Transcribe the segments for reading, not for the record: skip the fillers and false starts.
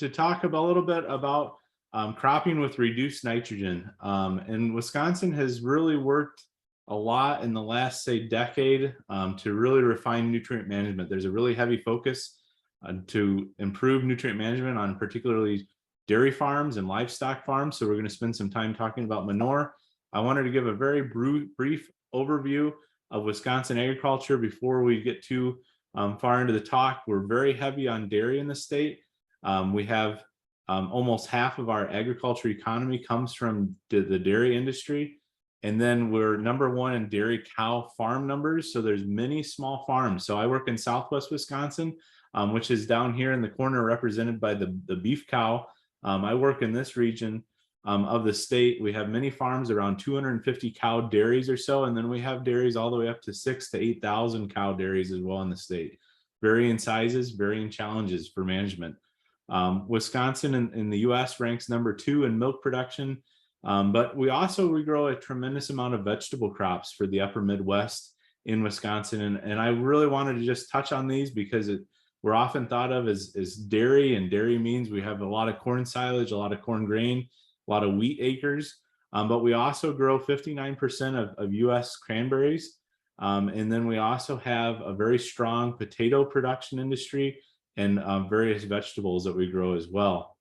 to talk about a little bit about cropping with reduced nitrogen. And Wisconsin has really worked a lot in the last, say, decade to really refine nutrient management. There's a really heavy focus to improve nutrient management on particularly dairy farms and livestock farms. So we're going to spend some time talking about manure. I wanted to give a very brief overview of Wisconsin agriculture before we get too far into the talk. We're very heavy on dairy in the state. We have almost half of our agriculture economy comes from the dairy industry. And then we're #1 in dairy cow farm numbers. So there's many small farms. So I work in Southwest Wisconsin, which is down here in the corner represented by the beef cow. I work in this region of the state. We have many farms, around 250 cow dairies or so. And then we have dairies all the way up to 6,000 to 8,000 cow dairies as well in the state. Varying sizes, varying challenges for management. Wisconsin in the US ranks #2 in milk production. But we grow a tremendous amount of vegetable crops for the upper Midwest in Wisconsin. And I really wanted to just touch on these because we're often thought of as dairy, and dairy means we have a lot of corn silage, a lot of corn grain, a lot of wheat acres. But we also grow 59% of US cranberries. And then we also have a very strong potato production industry and various vegetables that we grow as well.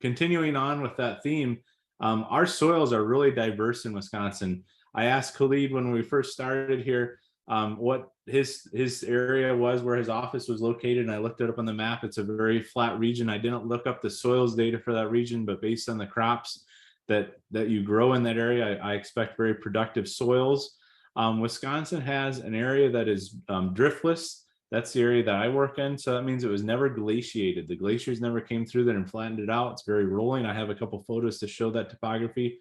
Continuing on with that theme, our soils are really diverse in Wisconsin. I asked Khalid when we first started here what his area was, where his office was located, and I looked it up on the map. It's a very flat region. I didn't look up the soils data for that region, but based on the crops that you grow in that area, I expect very productive soils. Wisconsin has an area that is driftless. That's the area that I work in. So that means it was never glaciated. The glaciers never came through there and flattened it out. It's very rolling. I have a couple photos to show that topography.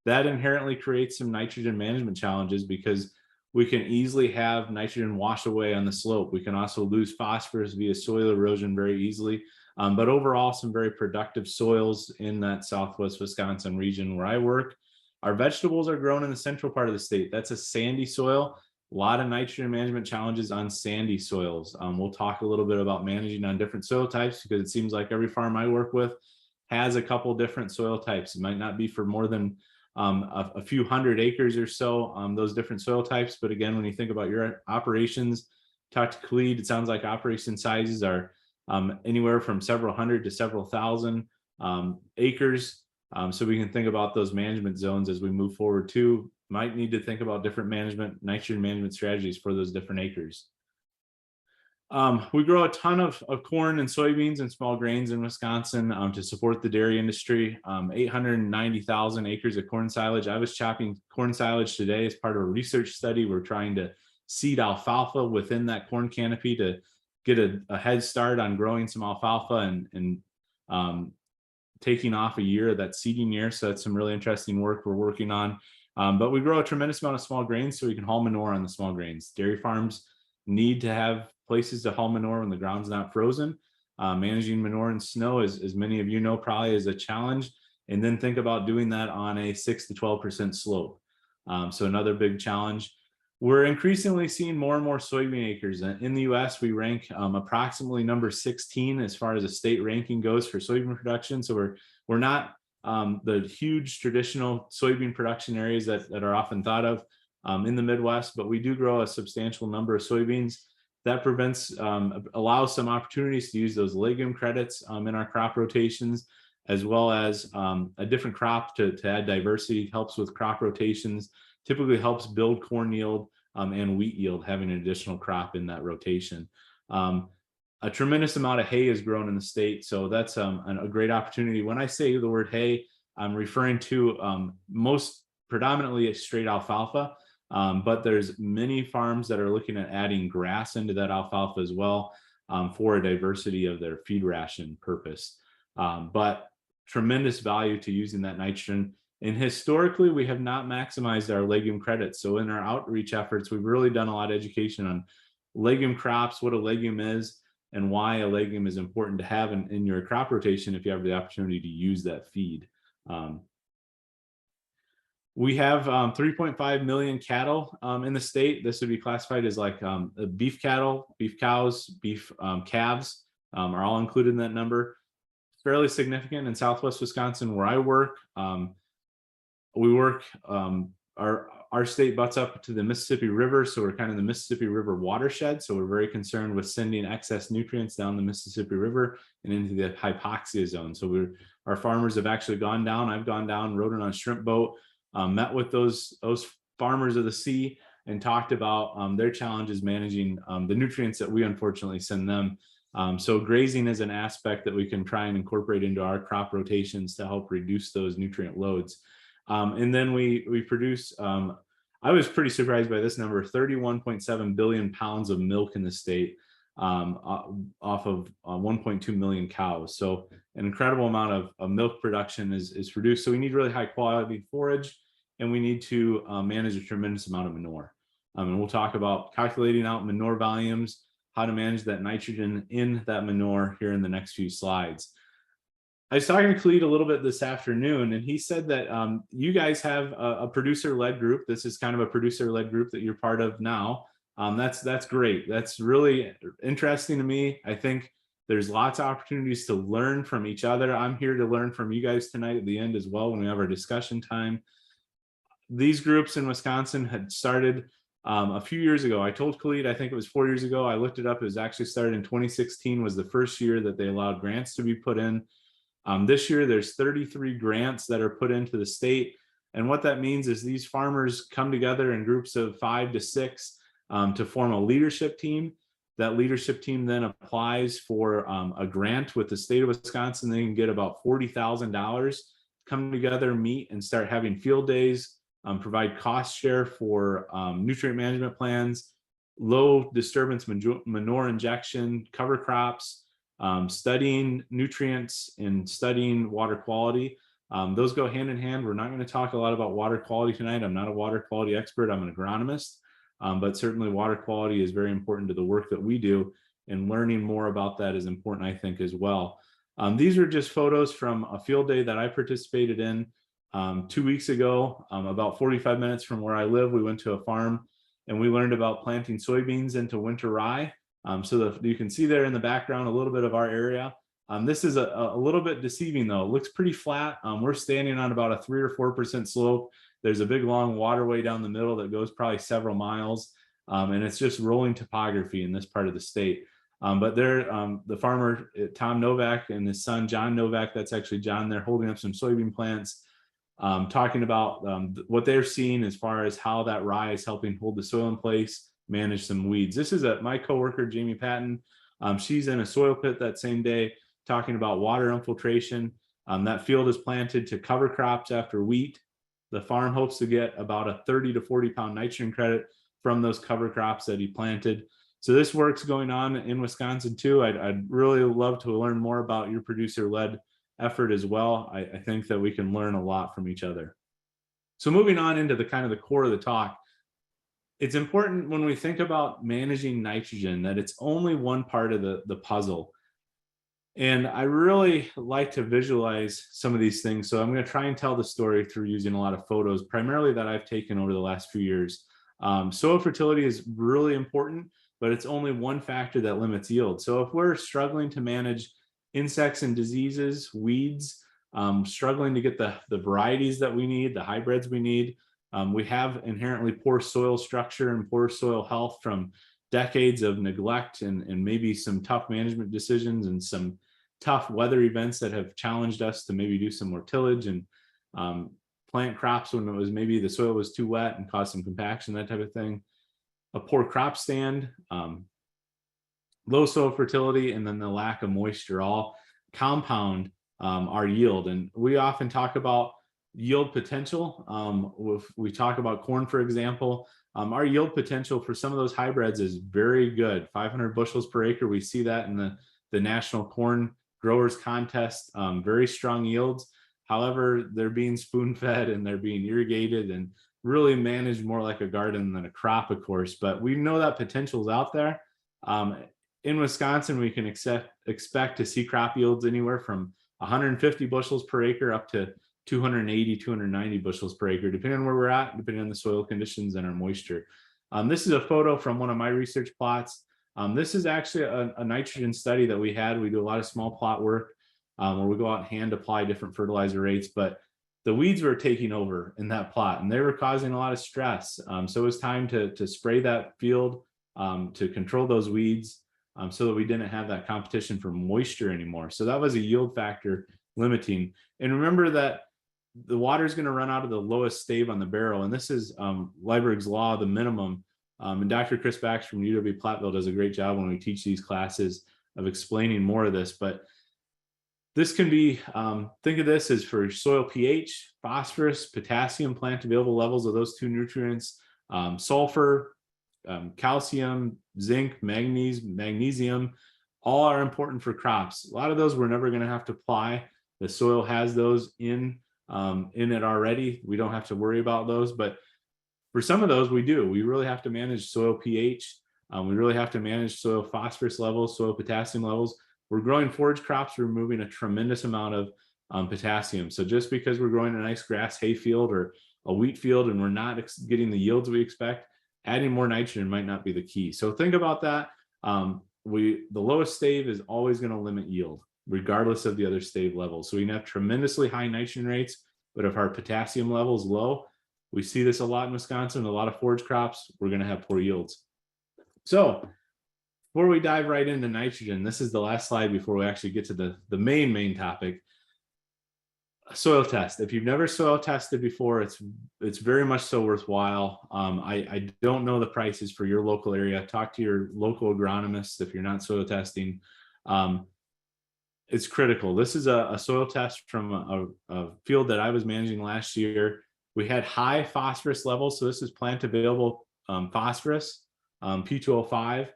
That inherently creates some nitrogen management challenges because we can easily have nitrogen wash away on the slope. We can also lose phosphorus via soil erosion very easily. But overall, some very productive soils in that Southwest Wisconsin region where I work. Our vegetables are grown in the central part of the state. That's a sandy soil. A lot of nitrogen management challenges on sandy soils. We'll talk a little bit about managing on different soil types because it seems like every farm I work with has a couple different soil types. It might not be for more than a few hundred acres or so, those different soil types. But again, when you think about your operations, talk to Khalid, it sounds like operation sizes are anywhere from several hundred to several thousand acres. So we can think about those management zones as we move forward too. Might need to think about different nitrogen management strategies for those different acres. We grow a ton of corn and soybeans and small grains in Wisconsin to support the dairy industry. 890,000 acres of corn silage. I was chopping corn silage today as part of a research study. We're trying to seed alfalfa within that corn canopy to get a head start on growing some alfalfa and taking off a year of that seeding year. So that's some really interesting work we're working on. But we grow a tremendous amount of small grains so we can haul manure on the small grains. Dairy farms need to have places to haul manure when the ground's not frozen. Managing manure and snow, as many of you know, probably is a challenge. And then think about doing that on a 6 to 12% slope. So another big challenge. We're increasingly seeing more and more soybean acres. In the US, we rank approximately #16 as far as a state ranking goes for soybean production. So we're not the huge traditional soybean production areas that are often thought of in the Midwest, but we do grow a substantial number of soybeans. That allows some opportunities to use those legume credits in our crop rotations, as well as a different crop to add diversity. Helps with crop rotations, typically helps build corn yield and wheat yield, having an additional crop in that rotation. A tremendous amount of hay is grown in the state, so that's a great opportunity. When I say the word hay, I'm referring to most predominantly straight alfalfa, but there's many farms that are looking at adding grass into that alfalfa as well for a diversity of their feed ration purpose. But tremendous value to using that nitrogen. And historically, we have not maximized our legume credits. So in our outreach efforts, we've really done a lot of education on legume crops, what a legume is, and why a legume is important to have in your crop rotation if you have the opportunity to use that feed. We have 3.5 million cattle in the state. This would be classified as like beef cattle, beef cows, beef calves are all included in that number. fairly significant in Southwest Wisconsin where I work. We work, our state butts up to the Mississippi River, so we're kind of the Mississippi River watershed. So we're very concerned with sending excess nutrients down the Mississippi River and into the hypoxia zone. So our farmers have actually gone down. I've gone down, rode on a shrimp boat, met with those farmers of the sea, and talked about their challenges managing the nutrients that we unfortunately send them. So grazing is an aspect that we can try and incorporate into our crop rotations to help reduce those nutrient loads. And then we produce, I was pretty surprised by this number, 31.7 billion pounds of milk in the state, off of 1.2 million cows. So an incredible amount of milk production is produced. So we need really high quality forage, and we need to manage a tremendous amount of manure. And we'll talk about calculating out manure volumes, how to manage that nitrogen in that manure here in the next few slides. I was talking to Khalid a little bit this afternoon, and he said that you guys have a producer-led group. This is kind of a producer-led group that you're part of now. That's great. That's really interesting to me. I think there's lots of opportunities to learn from each other. I'm here to learn from you guys tonight at the end as well when we have our discussion time. These groups in Wisconsin had started a few years ago. I told Khalid, I think it was 4 years ago. I looked it up. It was actually started in 2016 was the first year that they allowed grants to be put in. This year, there's 33 grants that are put into the state. And what that means is these farmers come together in groups of 5 to 6 to form a leadership team. That leadership team then applies for a grant with the state of Wisconsin. They can get about $40,000, come together, meet, and start having field days, provide cost share for nutrient management plans, low disturbance manure injection, cover crops, studying nutrients and studying water quality. Those go hand in hand. We're not going to talk a lot about water quality tonight. I'm not a water quality expert. I'm an agronomist, but certainly water quality is very important to the work that we do, and learning more about that is important, I think, as well. These are just photos from a field day that I participated in 2 weeks ago. About 45 minutes from where I live, we went to a farm and we learned about planting soybeans into winter rye. So you can see there in the background a little bit of our area. This is a little bit deceiving though. It looks pretty flat. We're standing on about a 3 or 4% slope. There's a big long waterway down the middle that goes probably several miles. And it's just rolling topography in this part of the state. But there, the farmer, Tom Novak, and his son, John Novak, that's actually John there holding up some soybean plants, talking about what they're seeing as far as how that rye is helping hold the soil in place, manage some weeds. This is my coworker, Jamie Patton. She's in a soil pit that same day talking about water infiltration. That field is planted to cover crops after wheat. The farm hopes to get about a 30 to 40 pound nitrogen credit from those cover crops that he planted. So this work's going on in Wisconsin too. I'd really love to learn more about your producer-led effort as well. I think that we can learn a lot from each other. So moving on into the kind of the core of the talk, it's important when we think about managing nitrogen that it's only one part of the puzzle. And I really like to visualize some of these things. So I'm going to try and tell the story through using a lot of photos, primarily that I've taken over the last few years. Soil fertility is really important, but it's only one factor that limits yield. So if we're struggling to manage insects and diseases, weeds, struggling to get the varieties that we need, the hybrids we need, we have inherently poor soil structure and poor soil health from decades of neglect and maybe some tough management decisions and some tough weather events that have challenged us to maybe do some more tillage and plant crops when it was maybe the soil was too wet and caused some compaction, that type of thing. A poor crop stand, low soil fertility, and then the lack of moisture all compound our yield. And we often talk about yield potential. If we talk about corn, for example, our yield potential for some of those hybrids is very good, 500 bushels per acre. We see that in the National Corn Growers Contest, very strong yields. However, they're being spoon-fed and they're being irrigated and really managed more like a garden than a crop, of course. But we know that potential is out there. In Wisconsin, we can expect to see crop yields anywhere from 150 bushels per acre up to 280, 290 bushels per acre, depending on where we're at, depending on the soil conditions and our moisture. This is a photo from one of my research plots. This is actually a nitrogen study that we had. We do a lot of small plot work. where we go out and hand apply different fertilizer rates, but the weeds were taking over in that plot and they were causing a lot of stress. So it was time to spray that field to control those weeds so that we didn't have that competition for moisture anymore. So that was a yield factor limiting. And remember that the water is going to run out of the lowest stave on the barrel. And this is Liebig's law, the minimum. And Dr. Chris Bax from UW-Platteville does a great job when we teach these classes of explaining more of this. But this can be, think of this as for soil pH, phosphorus, potassium, plant available levels of those two nutrients, sulfur, calcium, zinc, manganese, magnesium, all are important for crops. A lot of those we're never going to have to apply. The soil has those in it already. We don't have to worry about those, but for some of those we do. We really have to manage soil pH. We really have to manage soil phosphorus levels, soil potassium levels. We're growing forage crops, we're removing a tremendous amount of potassium. So just because we're growing a nice grass hay field or a wheat field and we're not getting the yields we expect, adding more nitrogen might not be the key. So think about that. The lowest stave is always going to limit yield, regardless of the other stave levels. So we can have tremendously high nitrogen rates, but if our potassium level is low, we see this a lot in Wisconsin, a lot of forage crops, we're going to have poor yields. So before we dive right into nitrogen, this is the last slide before we actually get to the main topic. Soil test. If you've never soil tested before, it's very much so worthwhile. I don't know the prices for your local area. Talk to your local agronomist if you're not soil testing. It's critical. This is a soil test from a field that I was managing last year. We had high phosphorus levels. So this is plant available phosphorus, P2O5.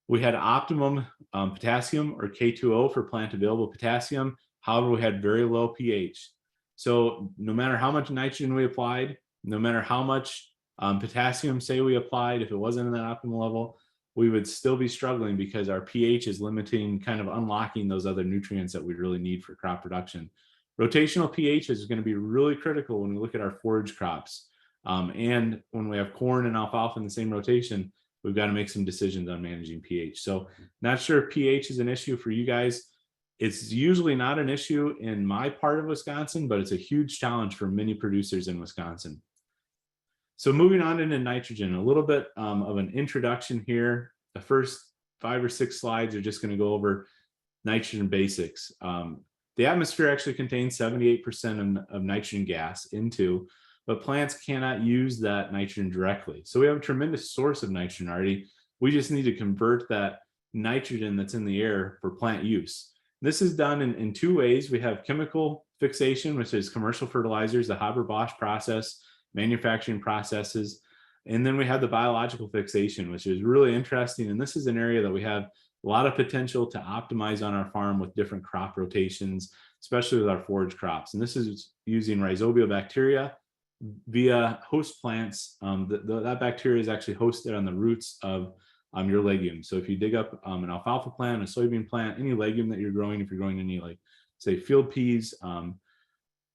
We had optimum potassium, or K2O for plant available potassium. However, we had very low pH. So no matter how much nitrogen we applied, no matter how much potassium, say we applied, if it wasn't in that optimal level, we would still be struggling because our pH is limiting, kind of unlocking those other nutrients that we really need for crop production. Rotational pH is going to be really critical when we look at our forage crops. And when we have corn and alfalfa in the same rotation, we've got to make some decisions on managing pH. So not sure if pH is an issue for you guys. It's usually not an issue in my part of Wisconsin, but it's a huge challenge for many producers in Wisconsin. So moving on into nitrogen, a little bit of an introduction here. The first 5 or 6 slides are just going to go over nitrogen basics. The atmosphere actually contains 78% of nitrogen gas into, but plants cannot use that nitrogen directly. So we have a tremendous source of nitrogen already. We just need to convert that nitrogen that's in the air for plant use. This is done in 2 ways. We have chemical fixation, which is commercial fertilizers, the Haber-Bosch process, manufacturing processes. And then we have the biological fixation, which is really interesting. And this is an area that we have a lot of potential to optimize on our farm with different crop rotations, especially with our forage crops. And this is using rhizobia bacteria via host plants. That bacteria is actually hosted on the roots of your legumes. So if you dig up an alfalfa plant, a soybean plant, any legume that you're growing, if you're growing any, like say field peas,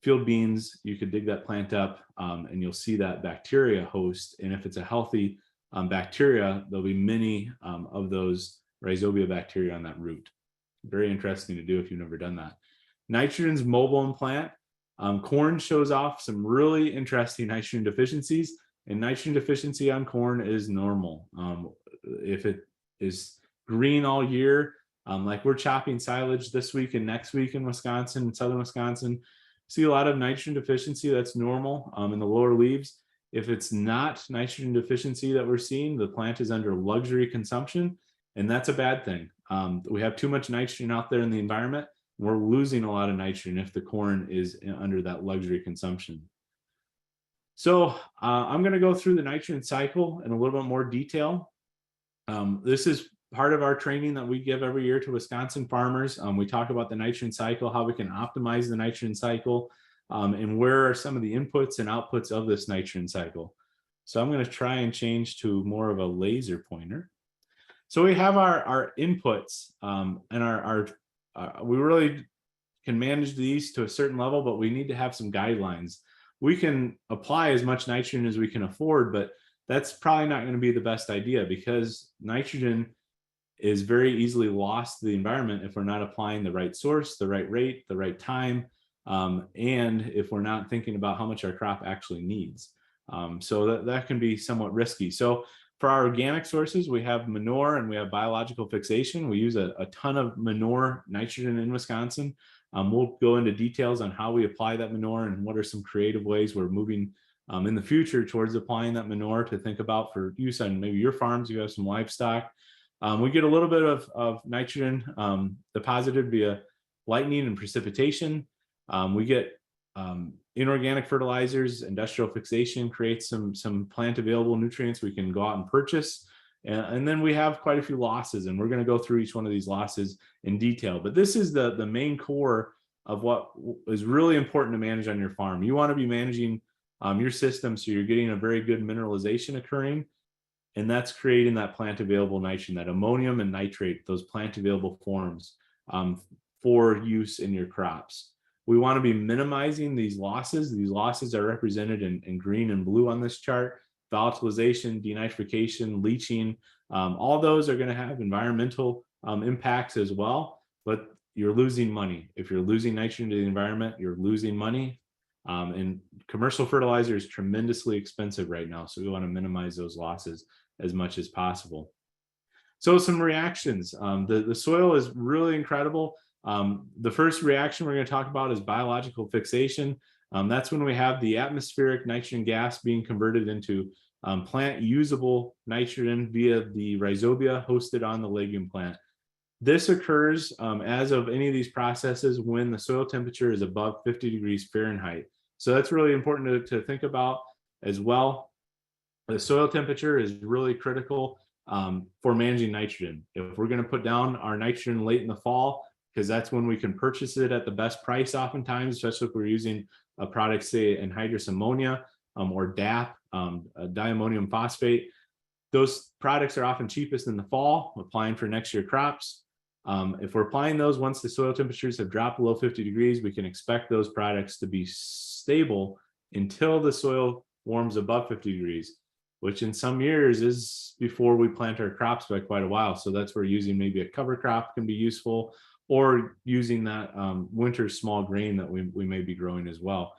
field beans, you could dig that plant up and you'll see that bacteria host. And if it's a healthy bacteria, there'll be many of those rhizobia bacteria on that root. Very interesting to do if you've never done that. Nitrogen's mobile in plant. Corn shows off some really interesting nitrogen deficiencies, and nitrogen deficiency on corn is normal. If it is green all year, like we're chopping silage this week and next week in Wisconsin, southern Wisconsin, see a lot of nitrogen deficiency. That's normal in the lower leaves. If it's not nitrogen deficiency that we're seeing, the plant is under luxury consumption, and that's a bad thing. We have too much nitrogen out there in the environment. We're losing a lot of nitrogen if the corn is under that luxury consumption. So I'm going to go through the nitrogen cycle in a little bit more detail. This is part of our training that we give every year to Wisconsin farmers. We talk about the nitrogen cycle, how we can optimize the nitrogen cycle, and where are some of the inputs and outputs of this nitrogen cycle. So I'm going to try and change to more of a laser pointer. So we have our inputs, and we really can manage these to a certain level, but we need to have some guidelines. We can apply as much nitrogen as we can afford, but that's probably not going to be the best idea, because nitrogen is very easily lost to the environment if we're not applying the right source, the right rate, the right time, and if we're not thinking about how much our crop actually needs. So that can be somewhat risky. So for our organic sources, we have manure and we have biological fixation. We use a ton of manure nitrogen in Wisconsin. We'll go into details on how we apply that manure and what are some creative ways we're moving in the future towards applying that manure to think about for use on maybe your farms. You have some livestock. We get a little bit of nitrogen deposited via lightning and precipitation. We get inorganic fertilizers. Industrial fixation creates some plant available nutrients we can go out and purchase. And then we have quite a few losses, and we're going to go through each one of these losses in detail. But this is the main core of what is really important to manage on your farm. You want to be managing your system so you're getting a very good mineralization occurring, and that's creating that plant available nitrogen, that ammonium and nitrate, those plant available forms for use in your crops. We want to be minimizing these losses. These losses are represented in green and blue on this chart. Volatilization, denitrification, leaching, all those are going to have environmental impacts as well, but you're losing money. If you're losing nitrogen to the environment, you're losing money. And commercial fertilizer is tremendously expensive right now, so we want to minimize those losses as much as possible. So some reactions. The soil is really incredible. The first reaction we're going to talk about is biological fixation. That's when we have the atmospheric nitrogen gas being converted into plant usable nitrogen via the rhizobia hosted on the legume plant. This occurs as of any of these processes when the soil temperature is above 50 degrees Fahrenheit. So that's really important to think about as well. The soil temperature is really critical for managing nitrogen. If we're going to put down our nitrogen late in the fall, because that's when we can purchase it at the best price oftentimes, especially if we're using a product, say, anhydrous ammonia or DAP, diammonium phosphate. Those products are often cheapest in the fall, applying for next year crops. If we're applying those once the soil temperatures have dropped below 50 degrees, we can expect those products to be stable until the soil warms above 50 degrees, which in some years is before we plant our crops by quite a while. So that's where using maybe a cover crop can be useful, or using that winter small grain that we may be growing as well.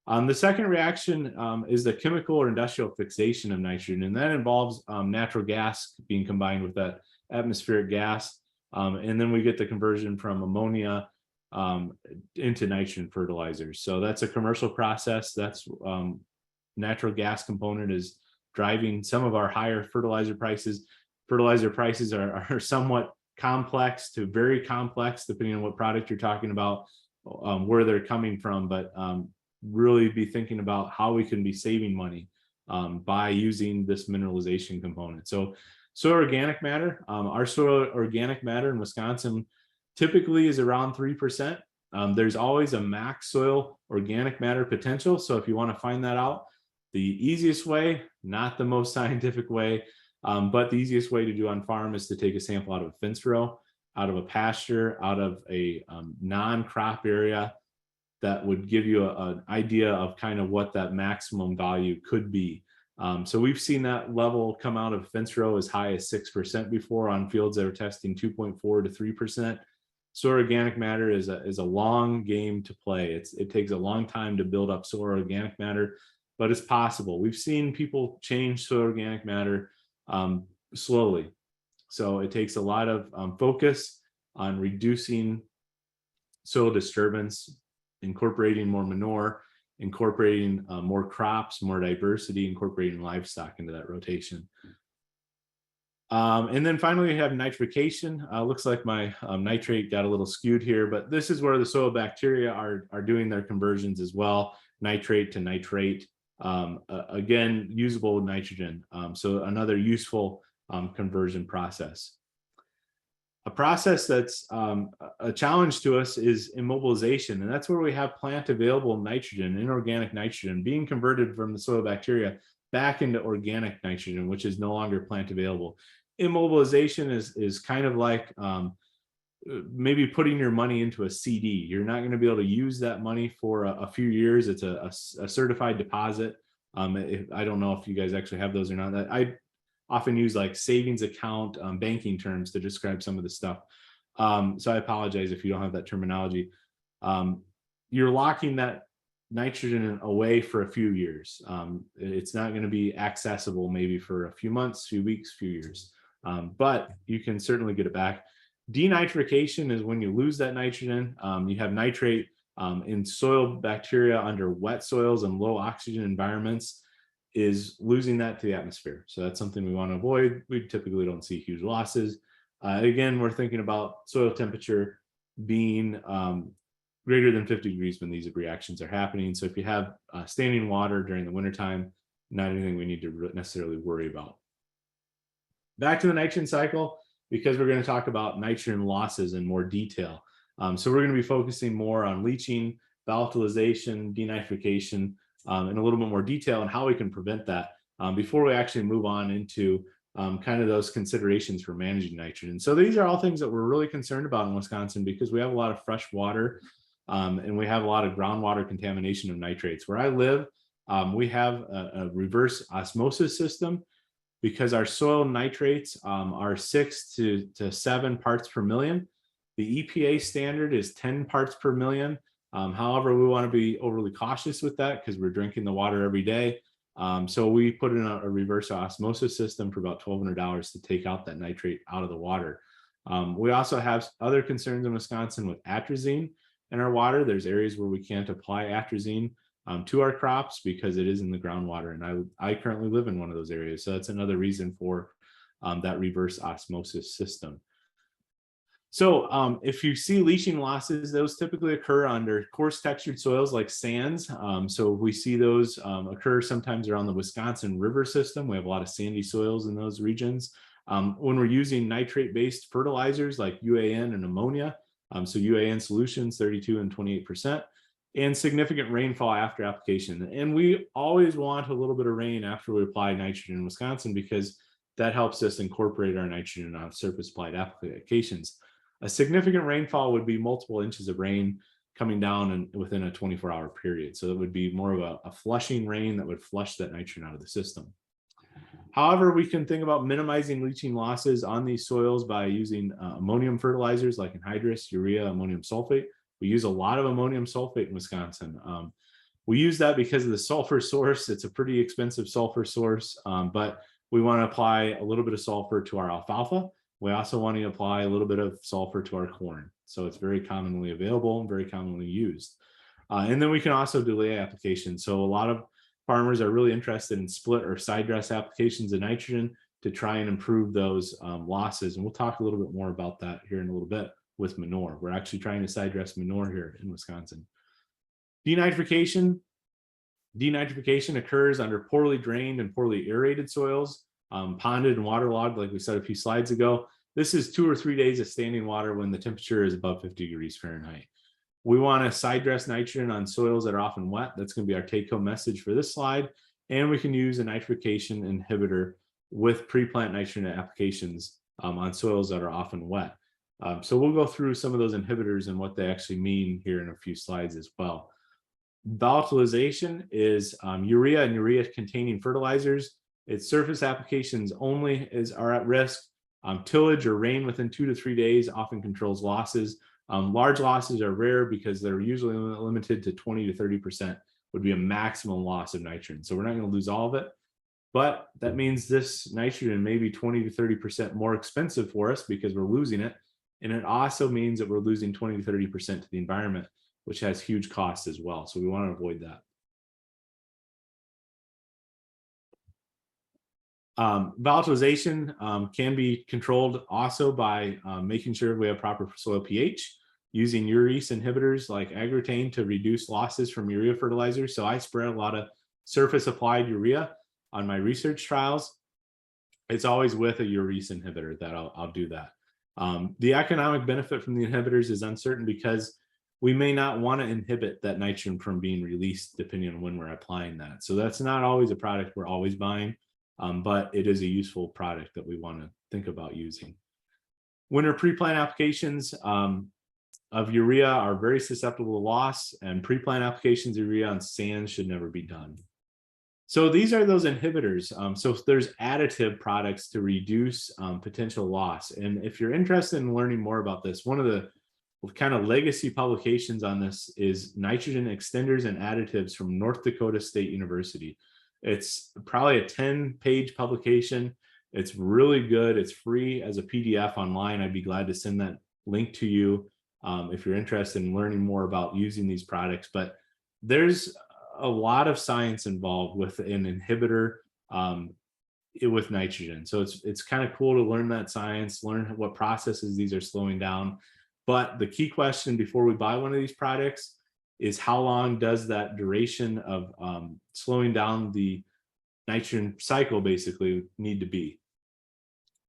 The second reaction is the chemical or industrial fixation of nitrogen, and that involves natural gas being combined with that atmospheric gas. And then we get the conversion from ammonia into nitrogen fertilizers. So that's a commercial process. That's natural gas component is driving some of our higher fertilizer prices. Fertilizer prices are somewhat complex to very complex, depending on what product you're talking about, where they're coming from, but really be thinking about how we can be saving money by using this mineralization component. So soil organic matter, our soil organic matter in Wisconsin typically is around 3%. There's always a max soil organic matter potential. So if you want to find that out, the easiest way, not the most scientific way, but the easiest way to do on farm is to take a sample out of a fence row, out of a pasture, out of a non-crop area. That would give you an idea of kind of what that maximum value could be. So we've seen that level come out of fence row as high as 6% before on fields that are testing 2.4 to 3%. Soil organic matter is a long game to play. It takes a long time to build up soil organic matter, but it's possible. We've seen people change soil organic matter slowly. So it takes a lot of focus on reducing soil disturbance, incorporating more manure, incorporating more crops, more diversity, incorporating livestock into that rotation. And then finally, we have nitrification. Looks like my nitrate got a little skewed here, but this is where the soil bacteria are doing their conversions as well, nitrate to nitrate. Again, usable nitrogen. So another useful conversion process. A process that's a challenge to us is immobilization, and that's where we have plant available nitrogen, inorganic nitrogen, being converted from the soil bacteria back into organic nitrogen, which is no longer plant available. Immobilization is kind of like maybe putting your money into a CD. You're not going to be able to use that money for a few years. It's a certified deposit. I don't know if you guys actually have those or not. often use like savings account banking terms to describe some of the stuff. So I apologize if you don't have that terminology. You're locking that nitrogen away for a few years. It's not going to be accessible maybe for a few months, few weeks, few years, but you can certainly get it back. Denitrification is when you lose that nitrogen. You have nitrate in soil bacteria under wet soils and low oxygen environments is losing that to the atmosphere. So that's something we want to avoid. We typically don't see huge losses. Again, we're thinking about soil temperature being greater than 50 degrees when these reactions are happening. So if you have standing water during the wintertime, not anything we need to necessarily worry about. Back to the nitrogen cycle, because we're going to talk about nitrogen losses in more detail. So we're going to be focusing more on leaching, volatilization, denitrification, in a little bit more detail and how we can prevent that before we actually move on into kind of those considerations for managing nitrogen. So these are all things that we're really concerned about in Wisconsin because we have a lot of fresh water and we have a lot of groundwater contamination of nitrates. Where I live, we have a reverse osmosis system because our soil nitrates are 6 to 7 parts per million. The EPA standard is 10 parts per million. However, we want to be overly cautious with that because we're drinking the water every day. So we put in a reverse osmosis system for about $1,200 to take out that nitrate out of the water. We also have other concerns in Wisconsin with atrazine in our water. There's areas where we can't apply atrazine to our crops because it is in the groundwater. And I currently live in one of those areas. So that's another reason for that reverse osmosis system. So if you see leaching losses, those typically occur under coarse textured soils like sands. So we see those occur sometimes around the Wisconsin River system. We have a lot of sandy soils in those regions. When we're using nitrate-based fertilizers like UAN and ammonia, so UAN solutions, 32 and 28%, and significant rainfall after application. And we always want a little bit of rain after we apply nitrogen in Wisconsin because that helps us incorporate our nitrogen on surface applied applications. A significant rainfall would be multiple inches of rain coming down within a 24-hour period. So it would be more of a flushing rain that would flush that nitrogen out of the system. However, we can think about minimizing leaching losses on these soils by using ammonium fertilizers like anhydrous, urea, ammonium sulfate. We use a lot of ammonium sulfate in Wisconsin. We use that because of the sulfur source. It's a pretty expensive sulfur source, but we want to apply a little bit of sulfur to our alfalfa. We also want to apply a little bit of sulfur to our corn. So it's very commonly available and very commonly used. And then we can also delay application. So a lot of farmers are really interested in split or side dress applications of nitrogen to try and improve those losses. And we'll talk a little bit more about that here in a little bit with manure. We're actually trying to side dress manure here in Wisconsin. Denitrification occurs under poorly drained and poorly aerated soils. Ponded and waterlogged, like we said a few slides ago. This is 2 or 3 days of standing water when the temperature is above 50 degrees Fahrenheit. We want to side dress nitrogen on soils that are often wet. That's going to be our take-home message for this slide. And we can use a nitrification inhibitor with pre-plant nitrogen applications on soils that are often wet. So we'll go through some of those inhibitors and what they actually mean here in a few slides as well. Volatilization is urea and urea-containing fertilizers. Its surface applications only are at risk. Tillage or rain within 2 to 3 days often controls losses. Large losses are rare because they're usually limited to 20 to 30% would be a maximum loss of nitrogen. So we're not going to lose all of it, but that means this nitrogen may be 20 to 30% more expensive for us because we're losing it. And it also means that we're losing 20 to 30% to the environment, which has huge costs as well. So we want to avoid that. Volatilization can be controlled also by making sure we have proper soil pH, using urease inhibitors like agrotane to reduce losses from urea fertilizers. So I spread a lot of surface applied urea on my research trials. It's always with a urease inhibitor that I'll do that. The economic benefit from the inhibitors is uncertain because we may not want to inhibit that nitrogen from being released depending on when we're applying that. So that's not always a product we're always buying. But it is a useful product that we want to think about using. Winter pre-plant applications of urea are very susceptible to loss, and pre-plant applications of urea on sand should never be done. So these are those inhibitors. So there's additive products to reduce potential loss. And if you're interested in learning more about this, one of the kind of legacy publications on this is Nitrogen Extenders and Additives from North Dakota State University. It's probably a 10-page publication. It's really good. It's free as a PDF online. I'd be glad to send that link to you if you're interested in learning more about using these products. But there's a lot of science involved with an inhibitor with nitrogen. So it's kind of cool to learn that science, learn what processes these are slowing down. But the key question before we buy one of these products is how long does that duration of slowing down the nitrogen cycle basically need to be?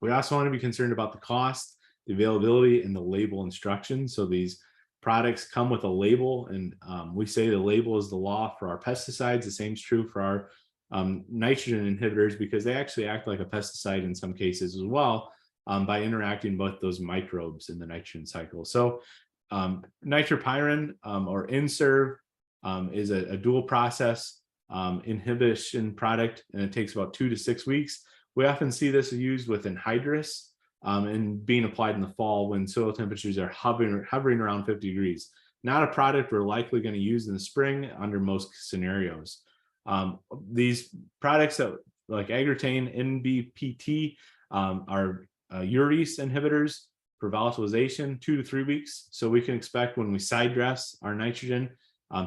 We also want to be concerned about the cost, the availability, and the label instructions. So these products come with a label, and we say the label is the law for our pesticides. The same is true for our nitrogen inhibitors, because they actually act like a pesticide in some cases as well by interacting with those microbes in the nitrogen cycle. So nitropyrin or Inserv is a dual process inhibition product, and it takes about 2 to 6 weeks. We often see this used with anhydrous and being applied in the fall when soil temperatures are hovering around 50 degrees. Not a product we're likely going to use in the spring under most scenarios. These products that like Agritane, NBPT are urease inhibitors for volatilization, 2 to 3 weeks. So we can expect when we side dress our nitrogen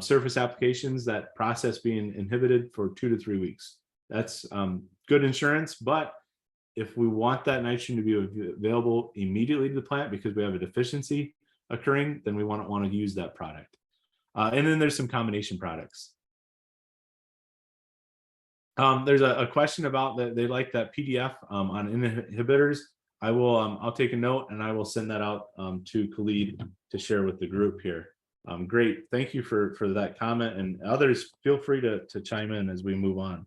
surface applications, that process being inhibited for 2 to 3 weeks. That's good insurance, but if we want that nitrogen to be available immediately to the plant because we have a deficiency occurring, then we want to use that product. And then there's some combination products. There's a question about that. They like that PDF on inhibitors. I'll take a note and I will send that out to Khalid to share with the group here. Great, thank you for that comment, and others feel free to chime in as we move on.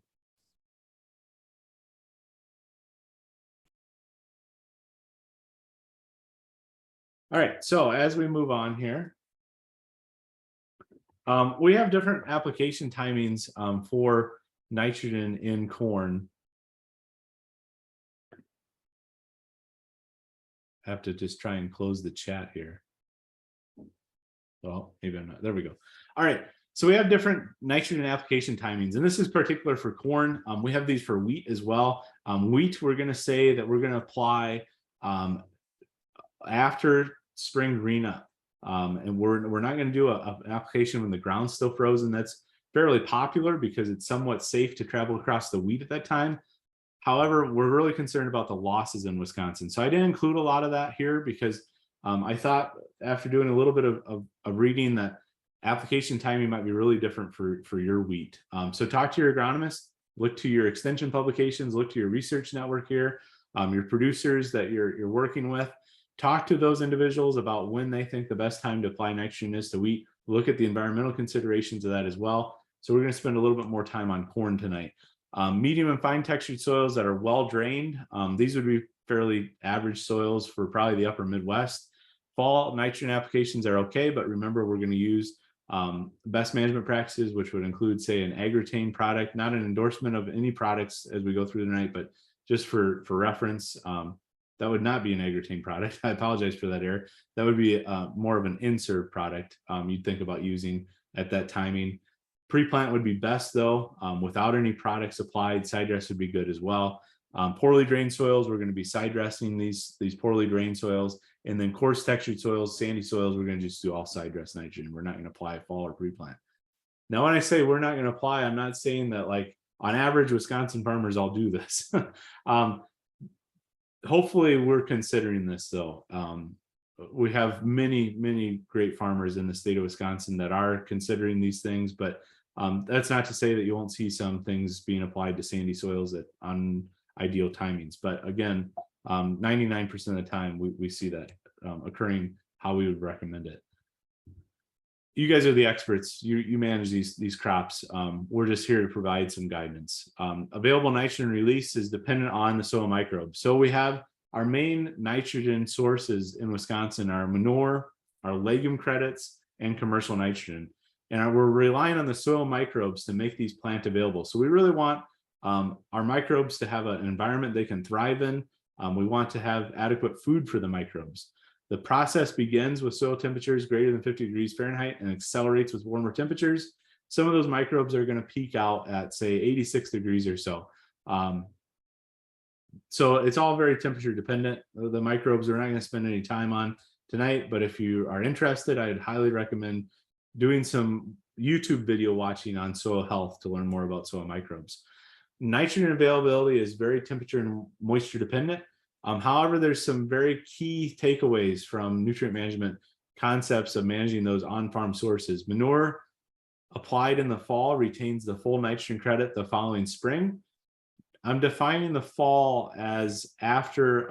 All right, so as we move on here, we have different application timings for nitrogen in corn. I have to just try and close the chat here. Well, maybe I'm not. There we go. All right, so we have different nitrogen application timings, and this is particular for corn. We have these for wheat as well. Wheat, we're going to say that we're going to apply after spring green up, and we're not going to do an application when the ground's still frozen. That's fairly popular because it's somewhat safe to travel across the wheat at that time. However, we're really concerned about the losses in Wisconsin, so I didn't include a lot of that here because I thought after doing a little bit of reading that application timing might be really different for your wheat. So talk to your agronomist, look to your extension publications, look to your research network here, your producers that you're working with. Talk to those individuals about when they think the best time to apply nitrogen is to wheat. Look at the environmental considerations of that as well. So we're going to spend a little bit more time on corn tonight. Medium and fine textured soils that are well drained. These would be fairly average soils for probably the upper Midwest. Fall nitrogen applications are okay, but remember we're going to use best management practices, which would include, say, an Agritane product, not an endorsement of any products as we go through the night, but just for reference. That would not be an Agritane product. I apologize for that error. That would be more of an Inserv product you'd think about using at that timing. Pre-plant would be best though, without any products applied. Side dress would be good as well. Poorly drained soils, we're going to be side dressing these poorly drained soils, and then coarse textured soils, sandy soils, we're going to just do all side dress nitrogen. We're not going to apply fall or pre-plant. Now, when I say we're not going to apply, I'm not saying that like on average Wisconsin farmers all do this. Hopefully we're considering this though. We have many great farmers in the state of Wisconsin that are considering these things, but that's not to say that you won't see some things being applied to sandy soils at unideal timings. But again, 99% of the time we see that occurring how we would recommend it. You guys are the experts. You manage these crops. We're just here to provide some guidance. Available nitrogen release is dependent on the soil microbes. So we have our main nitrogen sources in Wisconsin are manure, our legume credits, and commercial nitrogen. And we're relying on the soil microbes to make these plant available. So we really want our microbes to have an environment they can thrive in. We want to have adequate food for the microbes. The process begins with soil temperatures greater than 50 degrees Fahrenheit and accelerates with warmer temperatures. Some of those microbes are going to peak out at, say, 86 degrees or so. So it's all very temperature dependent. The microbes we're not going to spend any time on tonight, but if you are interested, I'd highly recommend doing some YouTube video watching on soil health to learn more about soil microbes. Nitrogen availability is very temperature and moisture dependent. However, there's some very key takeaways from nutrient management concepts of managing those on-farm sources. Manure applied in the fall retains the full nitrogen credit the following spring. I'm defining the fall as after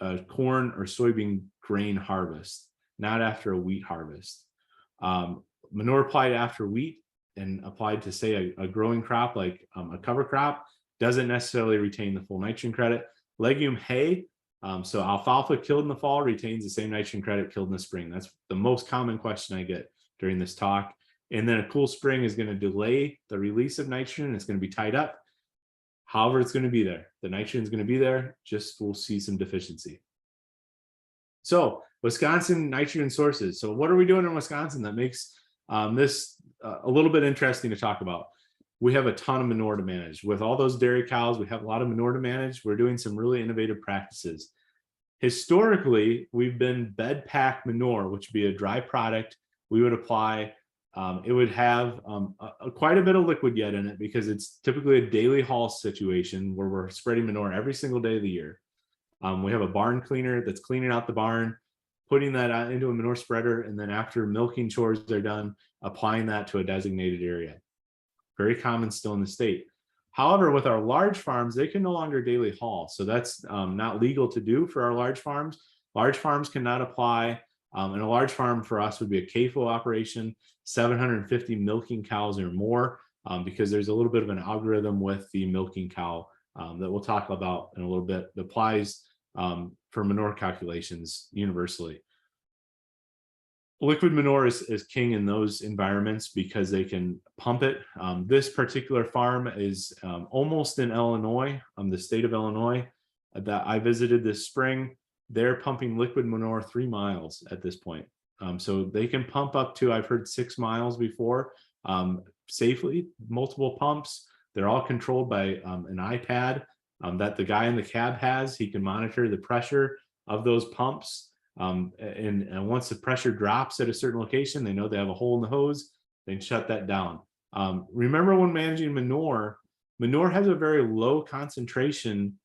a corn or soybean grain harvest, not after a wheat harvest. Manure applied after wheat and applied to, say, a growing crop like a cover crop doesn't necessarily retain the full nitrogen credit. Legume hay, so alfalfa killed in the fall retains the same nitrogen credit killed in the spring. That's the most common question I get during this talk. And then a cool spring is going to delay the release of nitrogen. It's going to be tied up. However, it's going to be there. The nitrogen is going to be there, just we'll see some deficiency. So Wisconsin nitrogen sources. So what are we doing in Wisconsin that makes this a little bit interesting to talk about? We have a ton of manure to manage. With all those dairy cows, we have a lot of manure to manage. We're doing some really innovative practices. Historically, we've been bed pack manure, which would be a dry product we would apply. It would have quite a bit of liquid yet in it because it's typically a daily haul situation where we're spreading manure every single day of the year. We have a barn cleaner that's cleaning out the barn, putting that into a manure spreader, and then after milking chores are done, applying that to a designated area. Very common still in the state. However, with our large farms, they can no longer daily haul. So that's not legal to do for our large farms. Large farms cannot apply. And a large farm for us would be a CAFO operation, 750 milking cows or more, because there's a little bit of an algorithm with the milking cow that we'll talk about in a little bit that applies for manure calculations universally. Liquid manure is king in those environments because they can pump it. This particular farm is almost in Illinois, the state of Illinois, that I visited this spring. They're pumping liquid manure 3 miles at this point. So they can pump up to, I've heard 6 miles before, safely, multiple pumps. They're all controlled by an iPad that the guy in the cab has. He can monitor the pressure of those pumps. And once the pressure drops at a certain location, they know they have a hole in the hose, they can shut that down. Remember when managing manure, manure has a very low concentration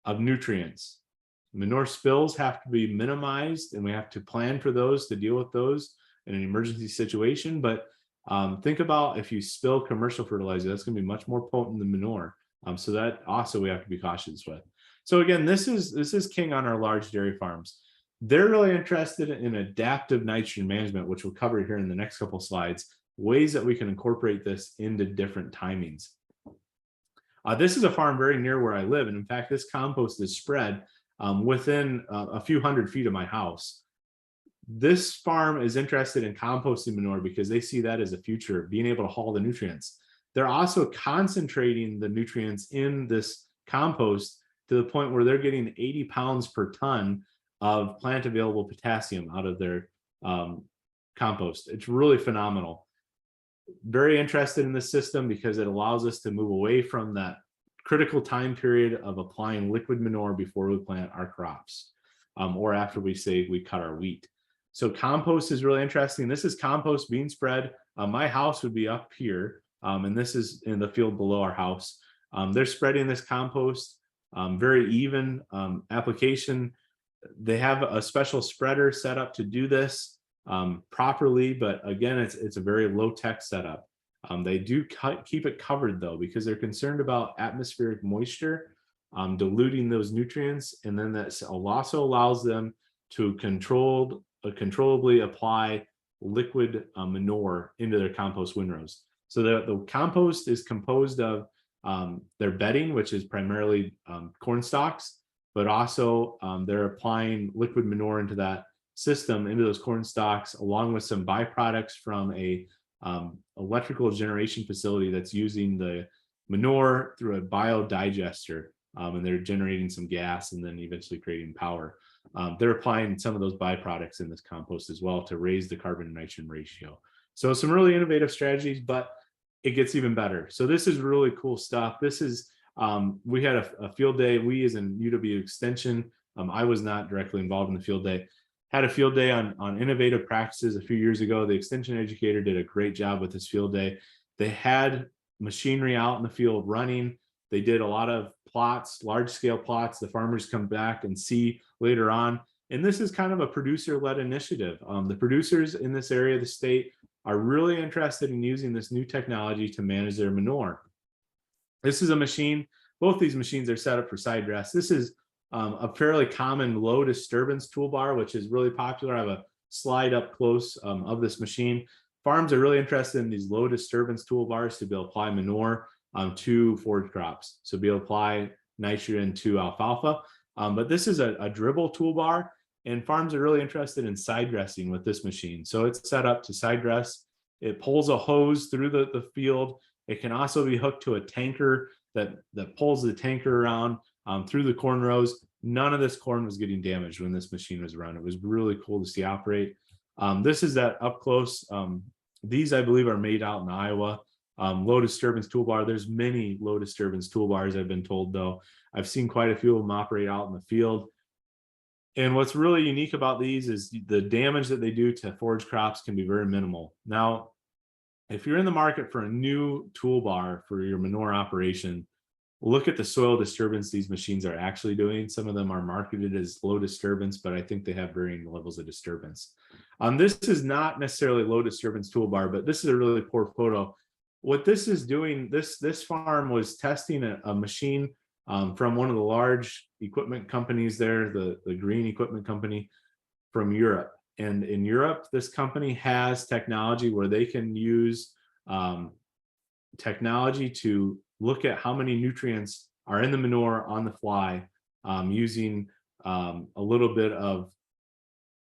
of nutrients. Manure spills have to be minimized, and we have to plan for those to deal with those in an emergency situation. But think about if you spill commercial fertilizer, that's going to be much more potent than manure. So that also we have to be cautious with. So again, this is king on our large dairy farms. They're really interested in adaptive nitrogen management, which we'll cover here in the next couple slides, ways that we can incorporate this into different timings. This is a farm very near where I live. And in fact, this compost is spread within a few hundred feet of my house. This farm is interested in composting manure because they see that as a future, being able to haul the nutrients. They're also concentrating the nutrients in this compost to the point where they're getting 80 pounds per ton of plant available potassium out of their compost. It's really phenomenal. Very interested in this system because it allows us to move away from that critical time period of applying liquid manure before we plant our crops or after we say we cut our wheat. So compost is really interesting. This is compost being spread. My house would be up here, and this is in the field below our house. They're spreading this compost, very even application. They have a special spreader set up to do this properly, but again, it's a very low-tech setup. They do keep it covered though, because they're concerned about atmospheric moisture diluting those nutrients, and then that also allows them to controllably apply liquid manure into their compost windrows. So the compost is composed of their bedding, which is primarily corn stalks, but also they're applying liquid manure into that system, into those corn stalks, along with some byproducts from a electrical generation facility that's using the manure through a biodigester, and they're generating some gas and then eventually creating power. They're applying some of those byproducts in this compost as well to raise the carbon to nitrogen ratio. So some really innovative strategies, but it gets even better. So this is really cool stuff. This is, we had a field day, we as in UW Extension, I was not directly involved in the field day, had a field day on innovative practices a few years ago. The extension educator did a great job with this field day. They had machinery out in the field running. They did a lot of plots, large scale plots. The farmers come back and see later on. And this is kind of a producer-led initiative. The producers in this area of the state are really interested in using this new technology to manage their manure. This is a machine. Both these machines are set up for side dress. This is a fairly common low disturbance toolbar, which is really popular. I have a slide up close of this machine. Farms are really interested in these low disturbance toolbars to be able to apply manure to forage crops. So be able to apply nitrogen to alfalfa. But this is a dribble toolbar, and farms are really interested in side dressing with this machine. So it's set up to side dress. It pulls a hose through the field. It can also be hooked to a tanker that pulls the tanker around through the corn rows. None of this corn was getting damaged when this machine was run. It was really cool to see operate. This is that up close. These, I believe, are made out in Iowa. Low disturbance toolbar. There's many low disturbance toolbars, I've been told, though. I've seen quite a few of them operate out in the field. And what's really unique about these is the damage that they do to forage crops can be very minimal. Now, if you're in the market for a new toolbar for your manure operation, look at the soil disturbance these machines are actually doing. Some of them are marketed as low disturbance, but I think they have varying levels of disturbance. This is not necessarily low disturbance toolbar, but this is a really poor photo. What this is doing, this farm was testing a machine from one of the large equipment companies there, the green equipment company from Europe. And in Europe, this company has technology where they can use technology to look at how many nutrients are in the manure on the fly, using a little bit of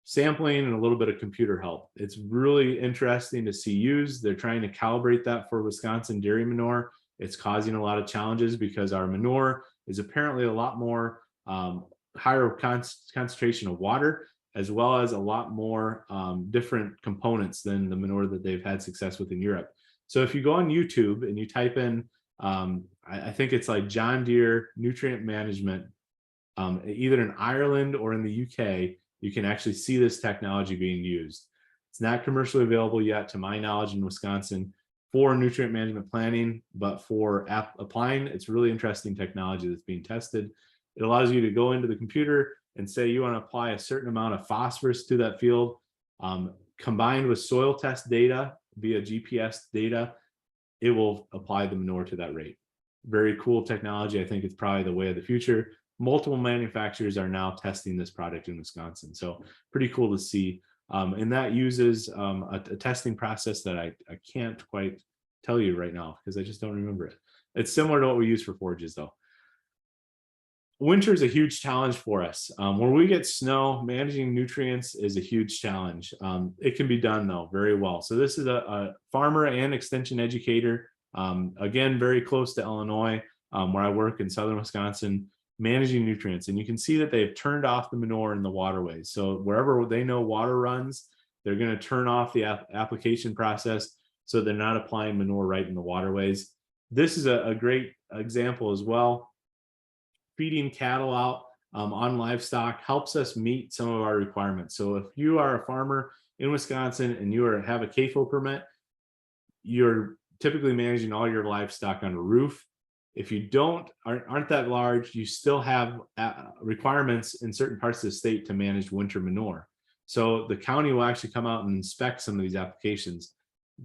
sampling and a little bit of computer help. It's really interesting to see used. They're trying to calibrate that for Wisconsin dairy manure. It's causing a lot of challenges because our manure is apparently a lot more higher concentration of water, as well as a lot more different components than the manure that they've had success with in Europe. So if you go on YouTube and you type in, I think it's like John Deere nutrient management, either in Ireland or in the UK, you can actually see this technology being used. It's not commercially available yet, to my knowledge, in Wisconsin for nutrient management planning, but for applying, it's really interesting technology that's being tested. It allows you to go into the computer and say you want to apply a certain amount of phosphorus to that field, combined with soil test data via GPS data, it will apply the manure to that rate. Very cool technology. I think it's probably the way of the future. Multiple manufacturers are now testing this product in Wisconsin. So pretty cool to see. And that uses a testing process that I can't quite tell you right now because I just don't remember it. It's similar to what we use for forages though. Winter is a huge challenge for us. When we get snow, managing nutrients is a huge challenge. It can be done though very well. So this is a farmer and extension educator, again, very close to Illinois, where I work in southern Wisconsin, managing nutrients. And you can see that they've turned off the manure in the waterways. So wherever they know water runs, they're going to turn off the application process so they're not applying manure right in the waterways. This is a great example as well. Feeding cattle out on livestock helps us meet some of our requirements. So if you are a farmer in Wisconsin and you have a CAFO permit, you're typically managing all your livestock on a roof. If you aren't that large, you still have requirements in certain parts of the state to manage winter manure. So the county will actually come out and inspect some of these applications.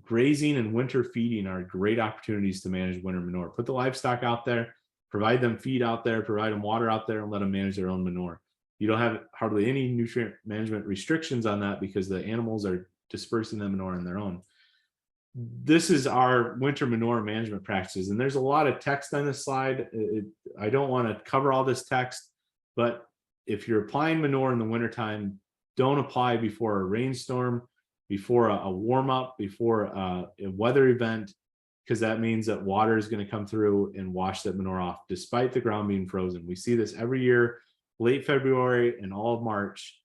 Grazing and winter feeding are great opportunities to manage winter manure. Put the livestock out there, provide them feed out there, provide them water out there, and let them manage their own manure. You don't have hardly any nutrient management restrictions on that because the animals are dispersing the manure on their own. This is our winter manure management practices. And there's a lot of text on this slide. I don't want to cover all this text, but if you're applying manure in the wintertime, don't apply before a rainstorm. before a warm up, before a weather event, because that means that water is going to come through and wash that manure off despite the ground being frozen. We see this every year, late February and all of March.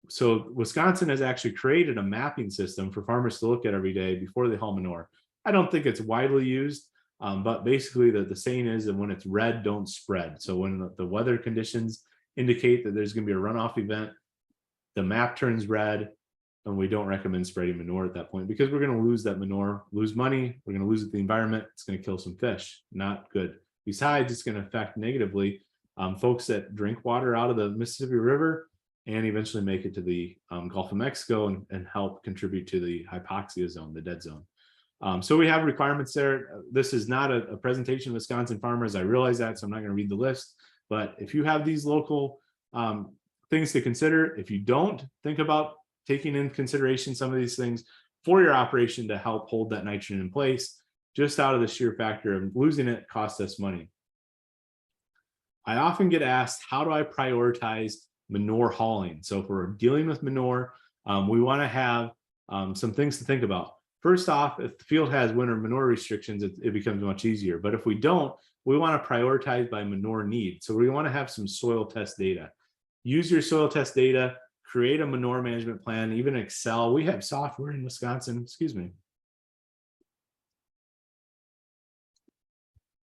So Wisconsin has actually created a mapping system for farmers to look at every day before they haul manure. I don't think it's widely used, but basically the saying is that when it's red, don't spread. So when the weather conditions indicate that there's going to be a runoff event, the map turns red, and we don't recommend spreading manure at that point, because we're going to lose that manure, lose money, we're going to lose the environment, it's going to kill some fish. Not good. Besides, it's going to affect negatively folks that drink water out of the Mississippi River and eventually make it to the Gulf of Mexico and help contribute to the hypoxia zone, the dead zone. So we have requirements there. This is not a presentation of Wisconsin farmers. I realize that, so I'm not going to read the list. But if you have these local things to consider, if you don't, think about taking in consideration some of these things for your operation to help hold that nitrogen in place, just out of the sheer factor of losing it costs us money. I often get asked, how do I prioritize manure hauling? So if we're dealing with manure, we want to have some things to think about. First off, if the field has winter manure restrictions, it becomes much easier. But if we don't, we want to prioritize by manure need. So we want to have some soil test data. Use your soil test data, create a manure management plan, even Excel. We have software in Wisconsin, excuse me.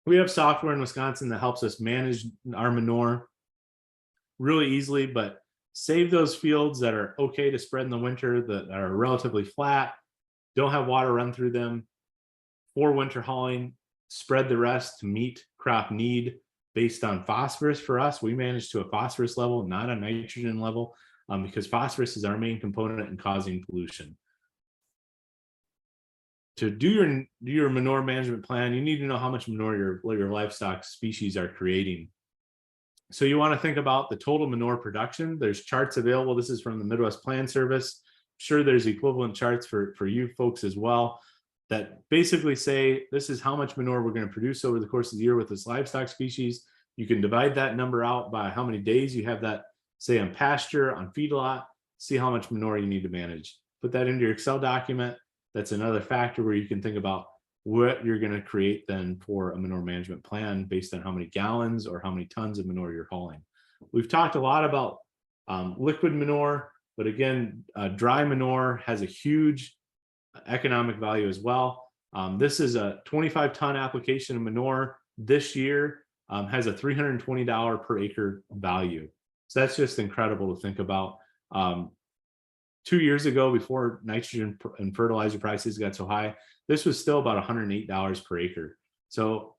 We have software in Wisconsin that helps us manage our manure really easily, but save those fields that are okay to spread in the winter, that are relatively flat, don't have water run through them for winter hauling. Spread the rest to meet crop need based on phosphorus. For us, we manage to a phosphorus level, not a nitrogen level, because phosphorus is our main component in causing pollution. To do your manure management plan, you need to know how much manure your livestock species are creating. So you want to think about the total manure production. There's charts available. This is from the Midwest Plan Service. I'm sure there's equivalent charts for you folks as well that basically say this is how much manure we're going to produce over the course of the year with this livestock species. You can divide that number out by how many days you have that, say, on pasture, on feedlot, see how much manure you need to manage. Put that into your Excel document. That's another factor where you can think about what you're going to create then for a manure management plan based on how many gallons or how many tons of manure you're hauling. We've talked a lot about liquid manure, but again, dry manure has a huge economic value as well. This is a 25-ton application of manure this year, has a $320 per acre value. So that's just incredible to think about. 2 years ago, before nitrogen and fertilizer prices got so high, this was still about $108 per acre. So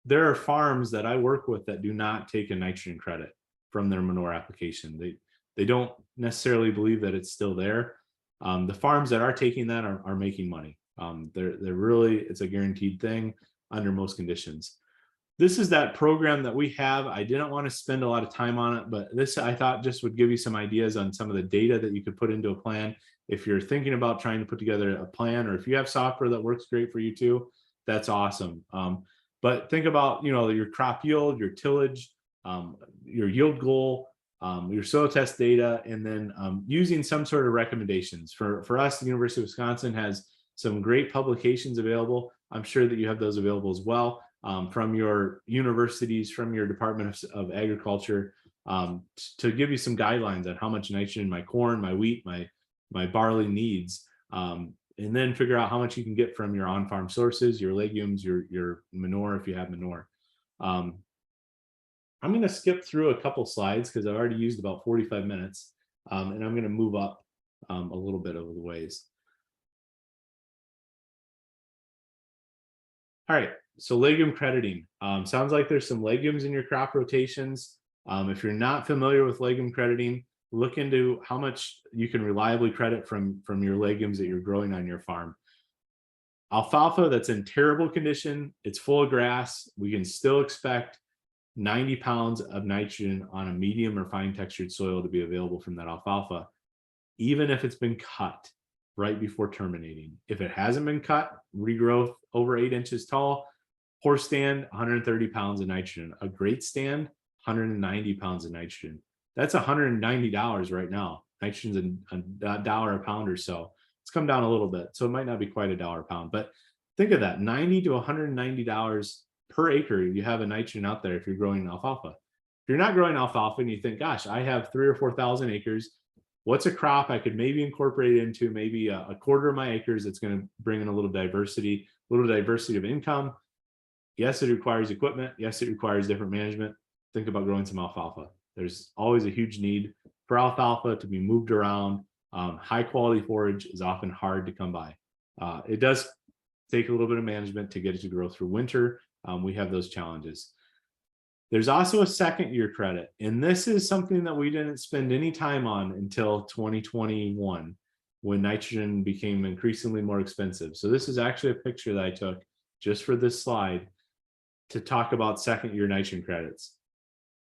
there are farms that I work with that do not take a nitrogen credit from their manure application. They don't necessarily believe that it's still there. The farms that are taking that are making money. They're really, it's a guaranteed thing under most conditions. This is that program that we have. I didn't want to spend a lot of time on it, but this I thought just would give you some ideas on some of the data that you could put into a plan. If you're thinking about trying to put together a plan, or if you have software that works great for you too, that's awesome. But think about, your crop yield, your tillage, your yield goal, your soil test data, and then using some sort of recommendations. For us, the University of Wisconsin has some great publications available. I'm sure that you have those available as well. From your universities, from your Department of Agriculture, to give you some guidelines on how much nitrogen my corn, my wheat, my barley needs, and then figure out how much you can get from your on-farm sources, your legumes, your manure, if you have manure. I'm going to skip through a couple slides because I've already used about 45 minutes, and I'm going to move up a little bit over the ways. All right. So legume crediting. Sounds like there's some legumes in your crop rotations. If you're not familiar with legume crediting, look into how much you can reliably credit from your legumes that you're growing on your farm. Alfalfa that's in terrible condition, it's full of grass, we can still expect 90 pounds of nitrogen on a medium or fine textured soil to be available from that alfalfa, even if it's been cut right before terminating. If it hasn't been cut, regrowth over 8 inches tall, poor stand, 130 pounds of nitrogen. A great stand, 190 pounds of nitrogen. That's $190 right now. Nitrogen's $1 a pound or so. It's come down a little bit, so it might not be quite $1 a pound, but think of that, $90 to $190 per acre you have a nitrogen out there if you're growing alfalfa. If you're not growing alfalfa and you think, gosh, I have 3,000 or 4,000 acres, what's a crop I could maybe incorporate into maybe a quarter of my acres that's going to bring in a little diversity of income? Yes, it requires equipment. Yes, it requires different management. Think about growing some alfalfa. There's always a huge need for alfalfa to be moved around. High quality forage is often hard to come by. It does take a little bit of management to get it to grow through winter. We have those challenges. There's also a second year credit, and this is something that we didn't spend any time on until 2021, when nitrogen became increasingly more expensive. So this is actually a picture that I took just for this slide to talk about second year nitrogen credits.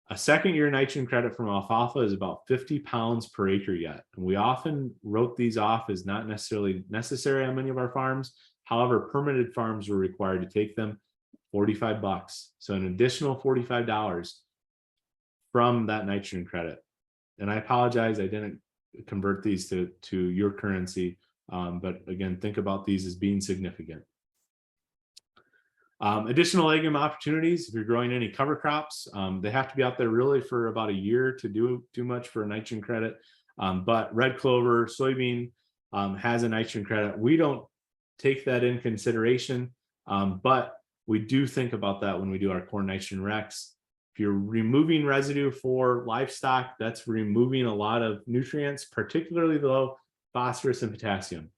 A second year nitrogen credit from alfalfa is about 50 pounds per acre yet. And we often wrote these off as not necessarily necessary on many of our farms. However, permitted farms were required to take them. $45. So an additional $45 from that nitrogen credit. And I apologize, I didn't convert these to your currency. But again, think about these as being significant. Additional legume opportunities, if you're growing any cover crops, they have to be out there really for about a year to do too much for a nitrogen credit. But red clover, soybean has a nitrogen credit. We don't take that in consideration, but we do think about that when we do our corn nitrogen recs. If you're removing residue for livestock, that's removing a lot of nutrients, particularly low phosphorus and potassium.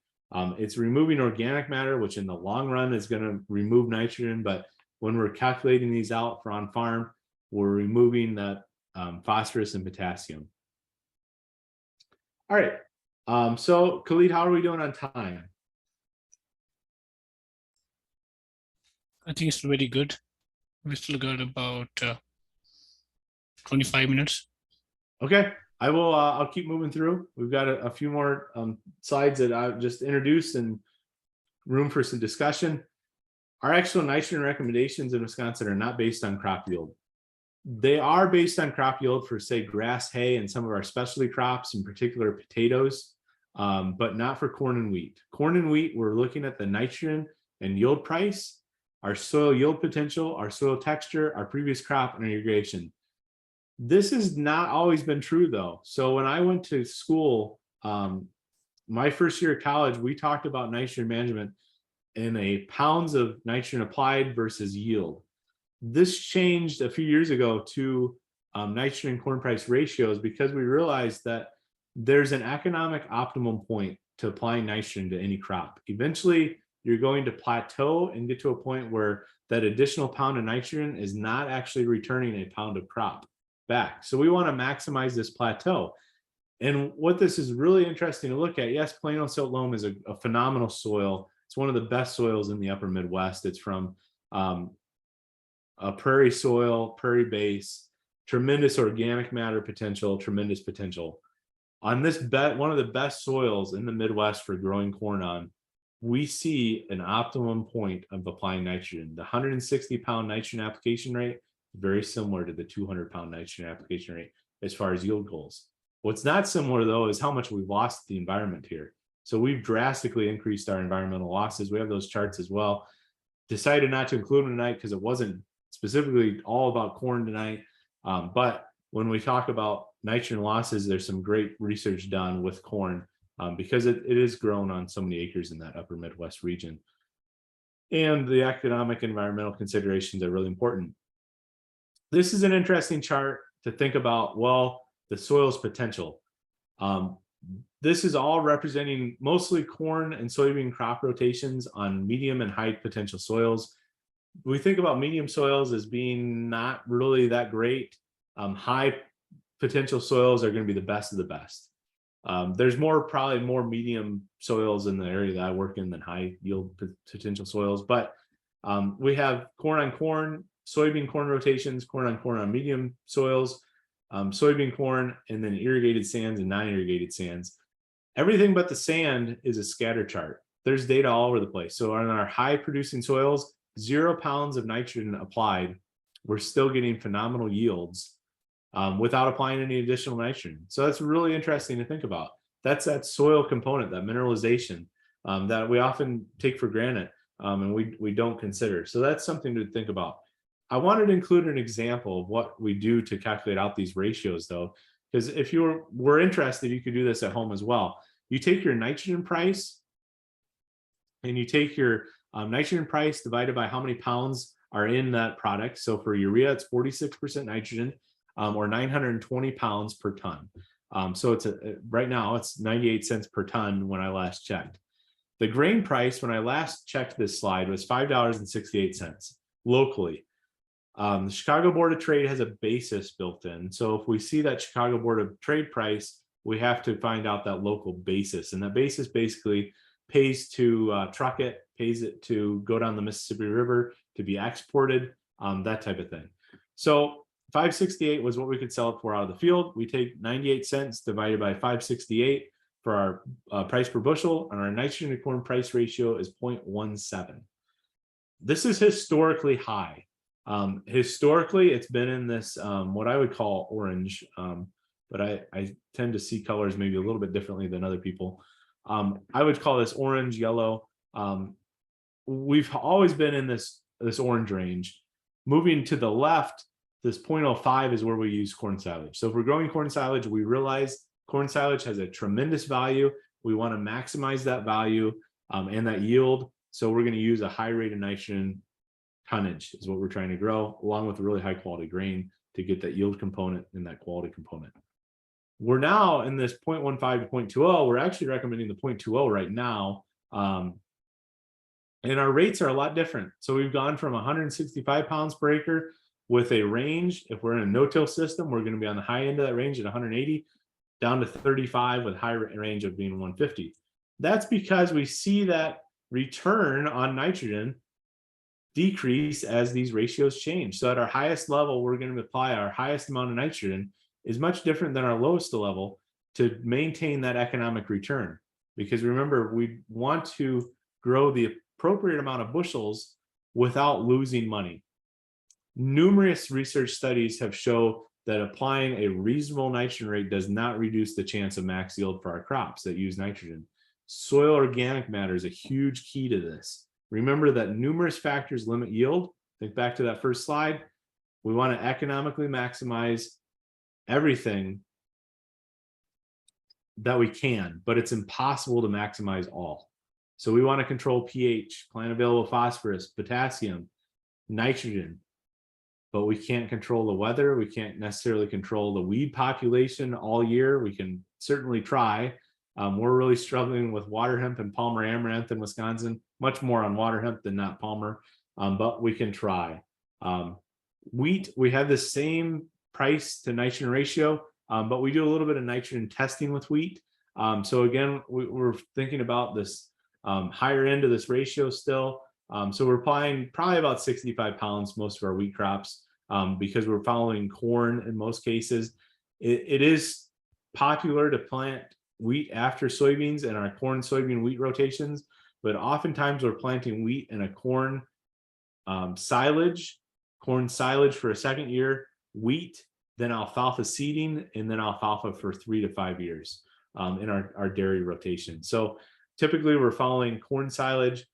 It's removing organic matter, which in the long run is going to remove nitrogen. But when we're calculating these out for on farm, we're removing that phosphorus and potassium. All right. So Khalid, how are we doing on time? I think it's very good. We still got about 25 minutes. Okay, I will. I'll keep moving through. We've got a few more slides that I just introduced and room for some discussion. Our actual nitrogen recommendations in Wisconsin are not based on crop yield. They are based on crop yield for, say, grass, hay, and some of our specialty crops, in particular potatoes, but not for corn and wheat. Corn and wheat, we're looking at the nitrogen and yield price, our soil yield potential, our soil texture, our previous crop, and our irrigation. This has not always been true, though. So when I went to school, my first year of college, we talked about nitrogen management in a pounds of nitrogen applied versus yield. This changed a few years ago to nitrogen corn price ratios, because we realized that there's an economic optimum point to applying nitrogen to any crop. Eventually, you're going to plateau and get to a point where that additional pound of nitrogen is not actually returning a pound of crop back. So we want to maximize this plateau. And what this is really interesting to look at, yes, Plano silt loam is a phenomenal soil. It's one of the best soils in the upper Midwest. It's from a prairie soil, prairie base, tremendous organic matter potential, tremendous potential. On this one of the best soils in the Midwest for growing corn on, we see an optimum point of applying nitrogen. The 160-pound nitrogen application rate is very similar to the 200-pound nitrogen application rate as far as yield goals. What's not similar, though, is how much we've lost the environment here. So we've drastically increased our environmental losses. We have those charts as well. Decided not to include them tonight because it wasn't specifically all about corn tonight. But when we talk about nitrogen losses, there's some great research done with corn because it is grown on so many acres in that upper Midwest region. And the economic environmental considerations are really important. This is an interesting chart to think about, well, the soil's potential. This is all representing mostly corn and soybean crop rotations on medium and high potential soils. We think about medium soils as being not really that great. High potential soils are going to be the best of the best. There's probably more medium soils in the area that I work in than high yield potential soils, but we have corn on corn, soybean corn rotations, corn on medium soils, soybean corn, and then irrigated sands and non-irrigated sands. Everything but the sand is a scatter chart. There's data all over the place. So on our high producing soils, 0 pounds of nitrogen applied, we're still getting phenomenal yields without applying any additional nitrogen. So that's really interesting to think about. That's that soil component, that mineralization that we often take for granted and we don't consider. So that's something to think about. I wanted to include an example of what we do to calculate out these ratios, though, because if you were interested, you could do this at home as well. You take your nitrogen price and you take your nitrogen price divided by how many pounds are in that product. So for urea, it's 46% nitrogen or 920 pounds per ton. So it's right now it's 98 cents per ton when I last checked. The grain price when I last checked this slide was $5.68 locally. The Chicago Board of Trade has a basis built in. So if we see that Chicago Board of Trade price, we have to find out that local basis. And that basis basically pays to truck it, pays it to go down the Mississippi River to be exported, that type of thing. So 568 was what we could sell it for out of the field. We take 98 cents divided by 568 for our price per bushel, and our nitrogen to corn price ratio is 0.17. This is historically high. Historically, it's been in this what I would call orange, but I tend to see colors maybe a little bit differently than other people. I would call this orange, yellow. We've always been in this orange range. Moving to the left, this 0.05 is where we use corn silage. So if we're growing corn silage, we realize corn silage has a tremendous value. We want to maximize that value and that yield. So we're going to use a high rate of nitrogen tonnage is what we're trying to grow, along with a really high quality grain to get that yield component and that quality component. We're now in this 0.15 to 0.20. We're actually recommending the 0.20 right now. And our rates are a lot different. So we've gone from 165 pounds per acre with a range. If we're in a no-till system, we're going to be on the high end of that range at 180 down to 35 with high range of being 150. That's because we see that return on nitrogen decrease as these ratios change. So at our highest level, we're going to apply our highest amount of nitrogen is much different than our lowest level to maintain that economic return. Because remember, we want to grow the appropriate amount of bushels without losing money. Numerous research studies have shown that applying a reasonable nitrogen rate does not reduce the chance of max yield for our crops that use nitrogen. Soil organic matter is a huge key to this. Remember that numerous factors limit yield. Think back to that first slide. We want to economically maximize everything that we can, but it's impossible to maximize all. So we want to control pH, plant available phosphorus, potassium, nitrogen, but we can't control the weather. We can't necessarily control the weed population all year. We can certainly try. We're really struggling with water hemp and Palmer amaranth in Wisconsin, much more on water hemp than not Palmer, but we can try. Wheat, we have the same price to nitrogen ratio, but we do a little bit of nitrogen testing with wheat. So again, we're thinking about this higher end of this ratio still. So we're applying probably about 65 pounds most of our wheat crops because we're following corn in most cases. It is popular to plant wheat after soybeans in our corn, soybean, wheat rotations, but oftentimes we're planting wheat in a corn silage for a second year, wheat, then alfalfa seeding, and then alfalfa for 3 to 5 years in our dairy rotation. So typically we're following corn silage.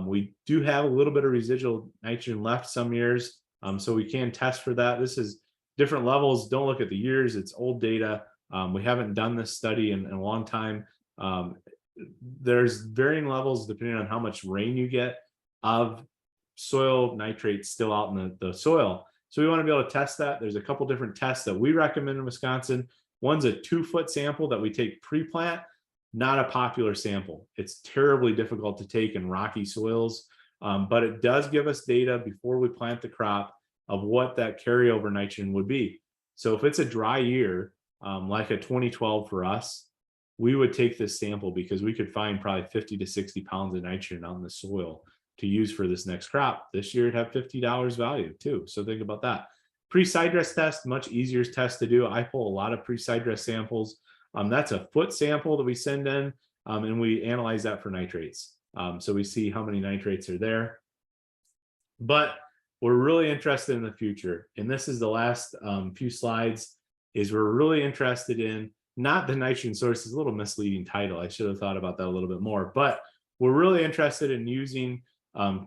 We do have a little bit of residual nitrogen left some years, so we can test for that. This is different levels. Don't look at the years. It's old data. We haven't done this study in a long time. There's varying levels depending on how much rain you get of soil nitrates still out in the soil. So we want to be able to test that. There's a couple different tests that we recommend in Wisconsin. One's a 2-foot sample that we take pre-plant, not a popular sample. It's terribly difficult to take in rocky soils, but it does give us data before we plant the crop of what that carryover nitrogen would be. So if it's a dry year, like a 2012 for us, we would take this sample because we could find probably 50 to 60 pounds of nitrogen on the soil to use for this next crop. This year it'd have $50 value too. So think about that. Pre-side dress test, much easier test to do. I pull a lot of pre-side dress samples. That's a foot sample that we send in and we analyze that for nitrates. So we see how many nitrates are there. But we're really interested in the future. And this is the last few slides, is we're really interested in not the nitrogen source is a little misleading title. I should have thought about that a little bit more, but we're really interested in using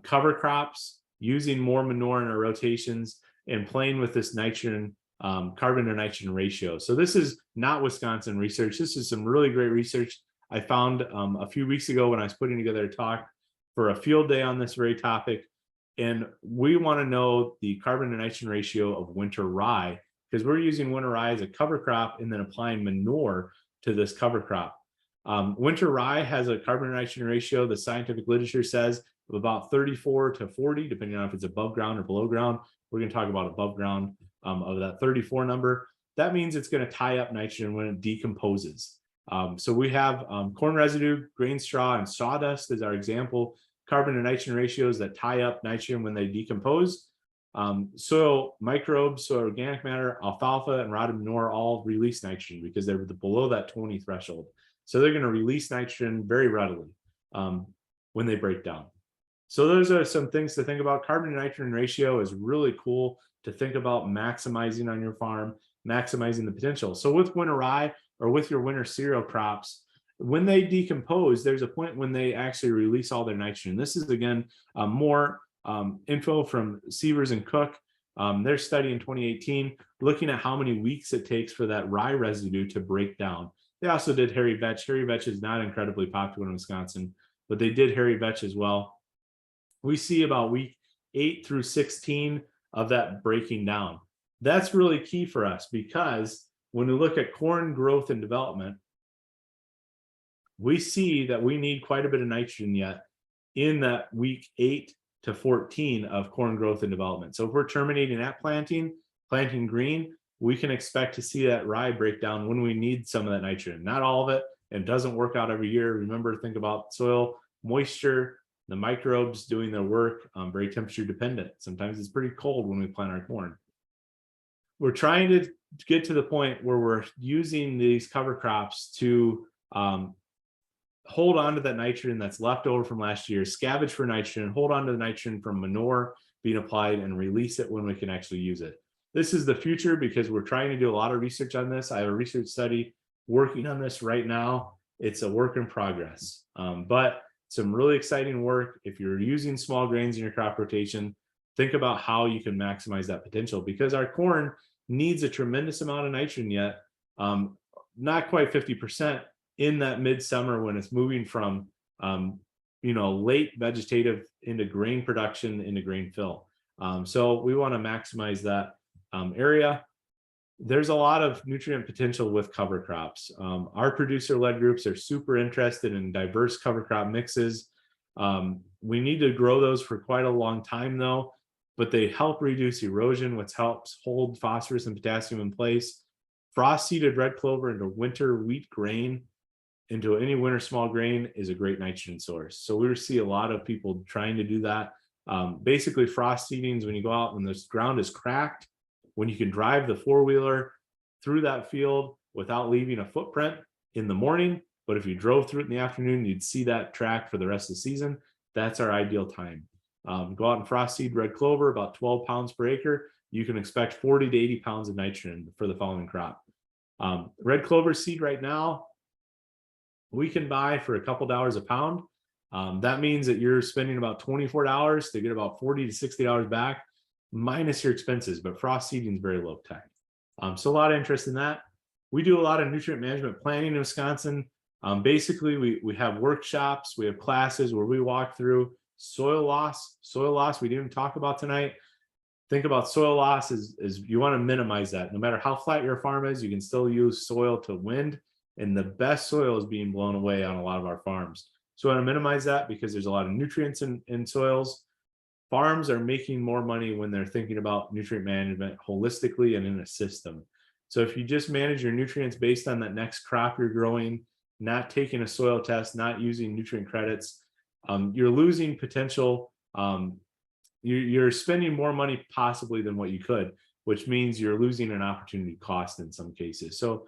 cover crops, using more manure in our rotations, and playing with this nitrogen, carbon to nitrogen ratio. So this is not Wisconsin research. This is some really great research I found a few weeks ago when I was putting together a talk for a field day on this very topic. And we want to know the carbon to nitrogen ratio of winter rye, because we're using winter rye as a cover crop and then applying manure to this cover crop. Winter rye has a carbon to nitrogen ratio, the scientific literature says, of about 34 to 40, depending on if it's above ground or below ground. We're going to talk about above ground of that 34 number. That means it's going to tie up nitrogen when it decomposes. So we have corn residue, grain straw, and sawdust as our example carbon to nitrogen ratios that tie up nitrogen when they decompose. Soil microbes, soil organic matter, alfalfa, and rotted manure all release nitrogen because they're below that 20 threshold. So they're going to release nitrogen very readily when they break down. So those are some things to think about. Carbon to nitrogen ratio is really cool to think about maximizing on your farm, maximizing the potential. So with winter rye or with your winter cereal crops, when they decompose, there's a point when they actually release all their nitrogen. This is, again, more info from Sievers and Cook. Their study in 2018, looking at how many weeks it takes for that rye residue to break down. They also did hairy vetch. Hairy vetch is not incredibly popular in Wisconsin, but they did hairy vetch as well. We see about week 8 through 16 of that breaking down. That's really key for us because when we look at corn growth and development, we see that we need quite a bit of nitrogen yet in that week 8 to 14 of corn growth and development. So if we're terminating at planting green, we can expect to see that rye break down when we need some of that nitrogen. Not all of it, and it doesn't work out every year. Remember, think about soil moisture, the microbes doing their work, very temperature dependent. Sometimes it's pretty cold when we plant our corn. We're trying to get to the point where we're using these cover crops to hold on to that nitrogen that's left over from last year, scavenge for nitrogen, hold on to the nitrogen from manure being applied, and release it when we can actually use it. This is the future because we're trying to do a lot of research on this. I have a research study working on this right now. It's a work in progress, but some really exciting work. If you're using small grains in your crop rotation, think about how you can maximize that potential, because our corn needs a tremendous amount of nitrogen yet, not quite 50%, in that midsummer when it's moving from late vegetative into grain production into grain fill. So we want to maximize that area. There's a lot of nutrient potential with cover crops. Our producer-led groups are super interested in diverse cover crop mixes. We need to grow those for quite a long time though, but they help reduce erosion, which helps hold phosphorus and potassium in place. Frost-seeded red clover into winter wheat grain into any winter small grain is a great nitrogen source. So we see a lot of people trying to do that. Basically, frost seedings, when you go out and the ground is cracked, when you can drive the four-wheeler through that field without leaving a footprint in the morning, but if you drove through it in the afternoon, you'd see that track for the rest of the season. That's our ideal time. Go out and frost seed red clover, about 12 pounds per acre. You can expect 40 to 80 pounds of nitrogen for the following crop. Red clover seed right now, we can buy for a couple dollars a pound. That means that you're spending about $24 to get about $40 to $60 back, minus your expenses, but frost seeding is very low tech. So a lot of interest in that. We do a lot of nutrient management planning in Wisconsin. Basically, we have workshops, we have classes where we walk through soil loss. Soil loss we didn't talk about tonight. Think about soil loss as you want to minimize that. No matter how flat your farm is, you can still use soil to wind. And the best soil is being blown away on a lot of our farms. So I want to minimize that because there's a lot of nutrients in soils. Farms are making more money when they're thinking about nutrient management holistically and in a system. So if you just manage your nutrients based on that next crop you're growing, not taking a soil test, not using nutrient credits, you're losing potential. You're spending more money possibly than what you could, which means you're losing an opportunity cost in some cases. So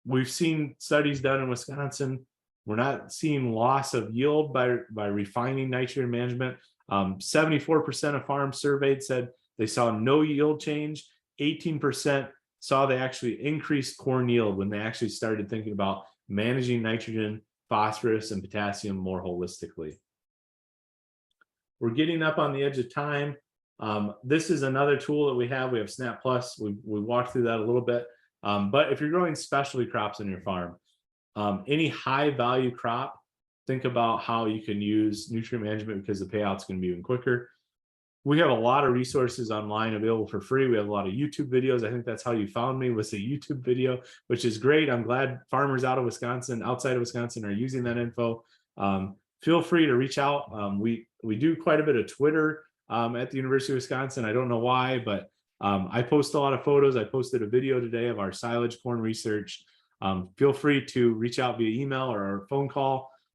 we've seen studies done in Wisconsin. We're not seeing loss of yield by refining nitrogen management. 74% of farms surveyed said they saw no yield change. 18% saw they actually increased corn yield when they actually started thinking about managing nitrogen, phosphorus, and potassium more holistically. We're getting up on the edge of time. This is another tool that we have. We have Snap Plus. We walked through that a little bit. But if you're growing specialty crops on your farm, any high value crop, think about how you can use nutrient management because the payout's going to be even quicker. We have a lot of resources online available for free. We have a lot of YouTube videos. I think that's how you found me, was a YouTube video, which is great. I'm glad farmers outside of Wisconsin are using that info. Feel free to reach out. We do quite a bit of Twitter at the University of Wisconsin. I don't know why, but I post a lot of photos. I posted a video today of our silage corn research. Feel free to reach out via email or phone call.